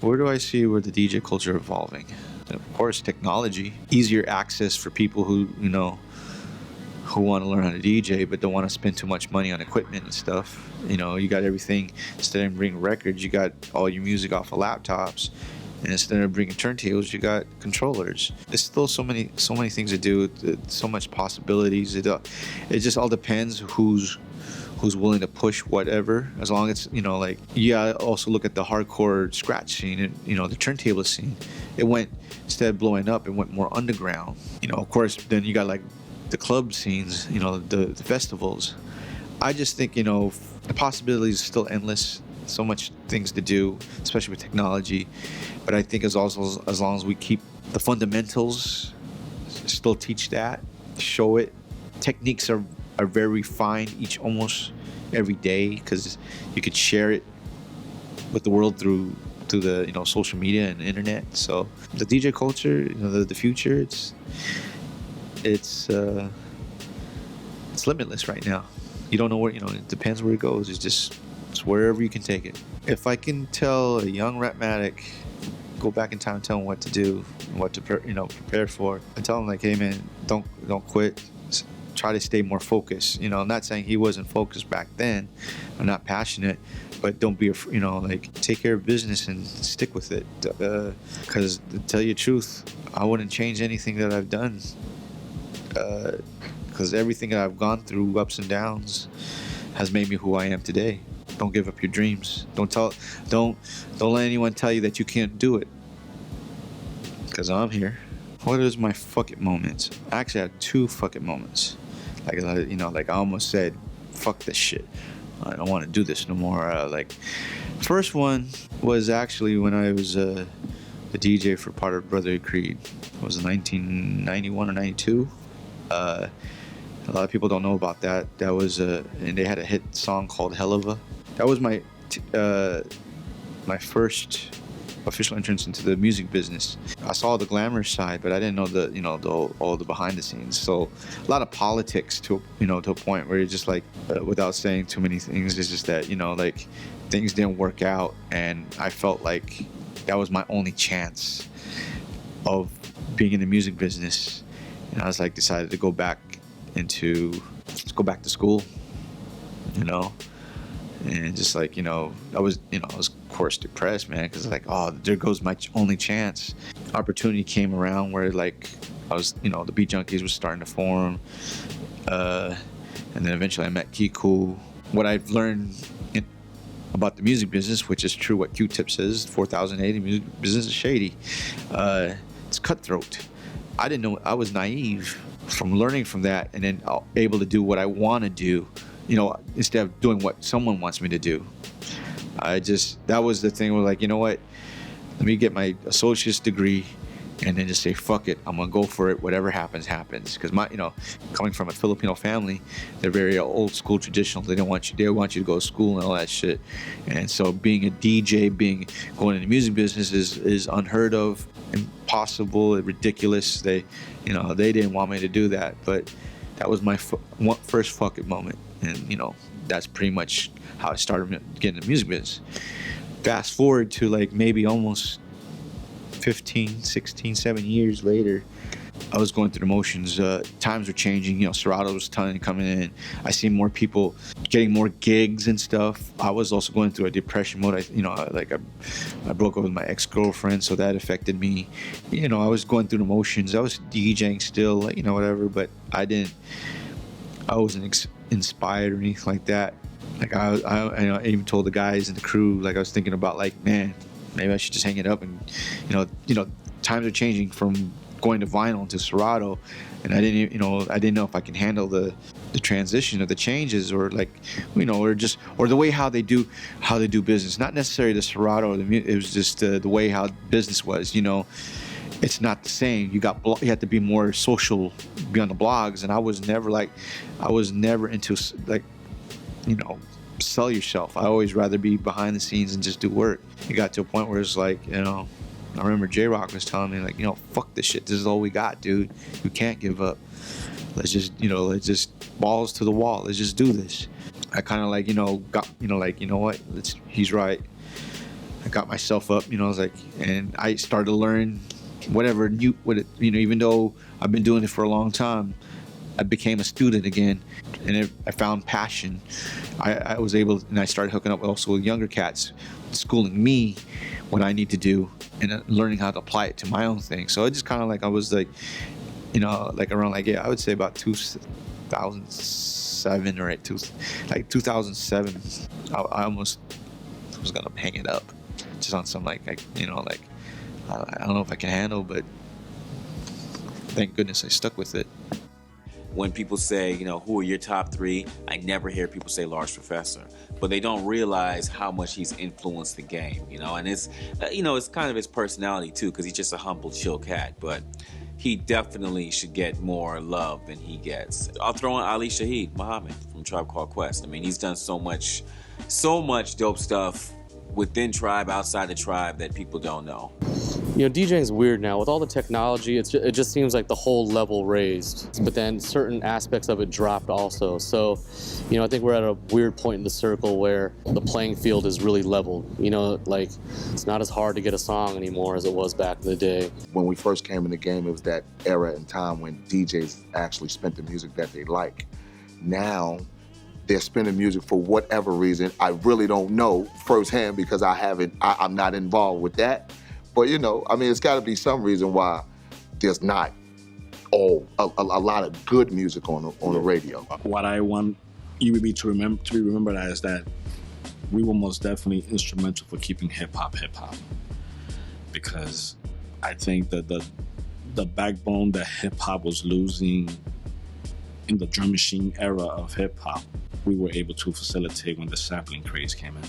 Where do I see where the DJ culture evolving? And of course, technology, easier access for people who, who want to learn how to DJ but don't want to spend too much money on equipment and stuff. You got everything. Instead of bringing records, you got all your music off of laptops. And instead of bringing turntables, you got controllers. There's still so many things to do, so much possibilities. It just all depends who's willing to push whatever. As long as also look at the hardcore scratch scene and the turntable scene. It went, instead of blowing up, it went more underground. Of course, then you got like the club scenes, the festivals. I just think the possibilities are still endless. So much things to do, especially with technology. But I think as long as we keep the fundamentals, still teach that, show it. Techniques are very refined almost every day, because you could share it with the world through the social media and the internet. So the DJ culture, the future, it's limitless right now. You don't know where, it depends where it goes. It's wherever you can take it. If I can tell a young Rhettmatic, go back in time and tell them what to do, what to prepare for, I tell them like, hey man, don't quit. Try to stay more focused. I'm not saying he wasn't focused back then, or not passionate, but don't be take care of business and stick with it. Because to tell you the truth, I wouldn't change anything that I've done. Because everything that I've gone through, ups and downs, has made me who I am today. Don't give up your dreams. Don't let anyone tell you that you can't do it. Because I'm here. What is my fuck it moments? I actually had 2 fuck it moments. Like I almost said, fuck this shit. I don't want to do this no more. First one was actually when I was a DJ for part of Brotherly Creed. It was 1991 or 92. A lot of people don't know about that. That was and they had a hit song called Hell of a. That was my first official entrance into the music business. I saw the glamorous side, but I didn't know all the behind the scenes. So a lot of politics to a point where you're just like, without saying too many things, it's just that things didn't work out, and I felt like that was my only chance of being in the music business. And I was like, decided to go back to school, and just I was of course depressed, man, because there goes my only chance. Opportunity came around where I was, the Beat Junkies was starting to form, and then eventually I met Kiku. What I've learned about the music business, which is true what Q-Tip says, 4080 music business is shady. It's cutthroat. I didn't know. I was naive from learning from that, and then able to do what I want to do, instead of doing what someone wants me to do. That was the thing where what, let me get my associate's degree and then just say, fuck it, I'm gonna go for it. Whatever happens, happens. Because coming from a Filipino family, they're very old school, traditional. They want you to go to school and all that shit. And so being a DJ, going into the music business is unheard of, impossible, ridiculous. They didn't want me to do that, but that was my first fuck it moment. And that's pretty much how I started getting the music business. Fast forward to maybe almost 15, 16, 7 years later, I was going through the motions. Times were changing. Cerritos was coming in. I see more people getting more gigs and stuff. I was also going through a depression mode. I broke up with my ex-girlfriend, so that affected me. I was going through the motions. I was DJing still, whatever, but I wasn't inspired or anything like that. I even told the guys in the crew, I was thinking about man, maybe I should just hang it up. And times are changing from going to vinyl to Cerrito, and I didn't know if I can handle the transition of the changes, or or the way how they do business. Not necessarily the Cerrito. It was just the way how business was. It's not the same. You have to be more social, be on the blogs, and I was never into sell yourself. I always rather be behind the scenes and just do work. It got to a point where it's I remember J-Rock was telling me fuck this shit. This is all we got, dude. You can't give up. Let's just balls to the wall. Let's just do this. I kind of got, what? He's right. I got myself up, I was like, and I started to learn whatever new, even though I've been doing it for a long time, I became a student again, and I found passion. I was able, and I started hooking up also with younger cats, schooling me what I need to do, and learning how to apply it to my own thing. So it just kind of like, I was like, like around like, I would say about 2007 or 2007, I almost was gonna hang it up, just on some like, I don't know if I can handle, but thank goodness I stuck with it. When people say, who are your top three, I never hear people say Large Professor, but they don't realize how much he's influenced the game, and it's, it's kind of his personality too, because he's just a humble, chill cat, but he definitely should get more love than he gets. I'll throw in Ali Shaheed Muhammad from Tribe Called Quest. I mean, he's done so much dope stuff within Tribe, outside the Tribe, that people don't know. DJing's weird now. With all the technology, it just seems like the whole level raised, but then certain aspects of it dropped also. So, I think we're at a weird point in the circle where the playing field is really leveled. Like, it's not as hard to get a song anymore as it was back in the day. When we first came in the game, it was that era and time when DJs actually spent the music that they like. Now, they're spinning music for whatever reason. I really don't know firsthand because I'm not involved with that. But it's got to be some reason why there's not a lot of good music on the radio. What I want UBB to be remembered as that we were most definitely instrumental for keeping hip hop, because I think that the backbone that hip hop was losing in the drum machine era of hip hop, we were able to facilitate when the sampling craze came in.